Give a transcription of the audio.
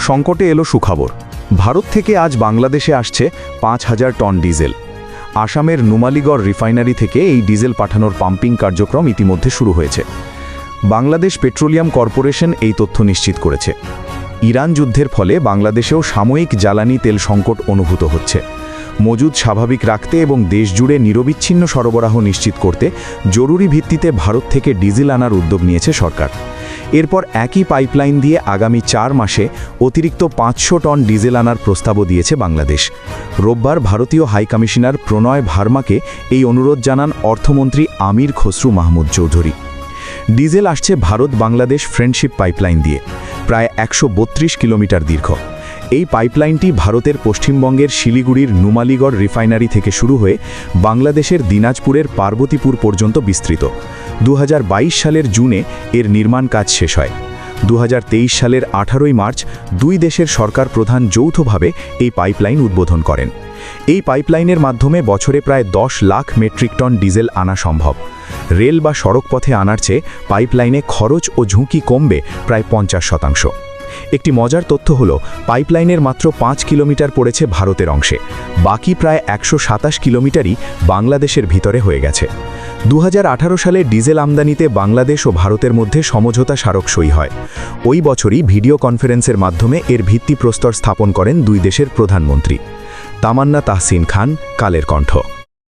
সংকটে এলো সুখবর। ভারত থেকে আজ বাংলাদেশে আসছে ৫,০০০ টন ডিজেল। আসামের নুমালীগড় রিফাইনারি থেকে এই ডিজেল পাঠানোর পাম্পিং কার্যক্রম ইতিমধ্যে শুরু হয়েছে। বাংলাদেশ পেট্রোলিয়াম কর্পোরেশন এই তথ্য নিশ্চিত করেছে। ইরান যুদ্ধের ফলে বাংলাদেশেও সাময়িক জ্বালানি তেল সংকট অনুভূত হচ্ছে। মজুদ স্বাভাবিক রাখতে এবং দেশজুড়ে নিরবিচ্ছিন্ন সরবরাহ নিশ্চিত করতে জরুরি ভিত্তিতে ভারত থেকে ডিজেল আনার উদ্যোগ নিয়েছে সরকার। এরপর একই পাইপলাইন দিয়ে আগামী ৪ মাসে অতিরিক্ত ৫০০ টন ডিজেল আনার প্রস্তাবও দিয়েছে বাংলাদেশ। রোববার ভারতীয় হাইকমিশনার প্রণয় ভার্মাকে এই অনুরোধ জানান অর্থমন্ত্রী আমির খসরু মাহমুদ চৌধুরী। ডিজেল আসছে ভারত বাংলাদেশ ফ্রেন্ডশিপ পাইপলাইন দিয়ে, প্রায় ১৩২ কিলোমিটার দীর্ঘ। এই পাইপলাইনটি ভারতের পশ্চিমবঙ্গের শিলিগুড়ির নুমালীগড় রিফাইনারি থেকে শুরু হয়ে বাংলাদেশের দিনাজপুরের পার্বতীপুর পর্যন্ত বিস্তৃত। ২০২২ সালের জুনে এর নির্মাণ কাজ শেষ হয়। ২০২৩ সালের ১৮ মার্চ দুই দেশের সরকার প্রধান যৌথভাবে এই পাইপলাইন উদ্বোধন করেন। এই পাইপলাইনের মাধ্যমে বছরে প্রায় ১০ লাখ মেট্রিক টন ডিজেল আনা সম্ভব। রেল বা সড়ক পথে আনার চেয়ে পাইপলাইনে খরচ ও ঝুঁকি কমবে প্রায় ৫০%। একটি মজার তথ্য হল, পাইপলাইনের মাত্র ৫ কিলোমিটার পড়েছে ভারতের অংশে, বাকি প্রায় ১২৭ কিলোমিটারই বাংলাদেশের ভিতরে হয়ে গেছে। ২০১৮ সালে ডিজেল আমদানিতে বাংলাদেশ ও ভারতের মধ্যে সমঝোতা স্মারক সই হয়। ওই বছরই ভিডিও কনফারেন্সের মাধ্যমে এর ভিত্তিপ্রস্তর স্থাপন করেন দুই দেশের প্রধানমন্ত্রী। তামান্না তাহসিন খান, কালের কণ্ঠ।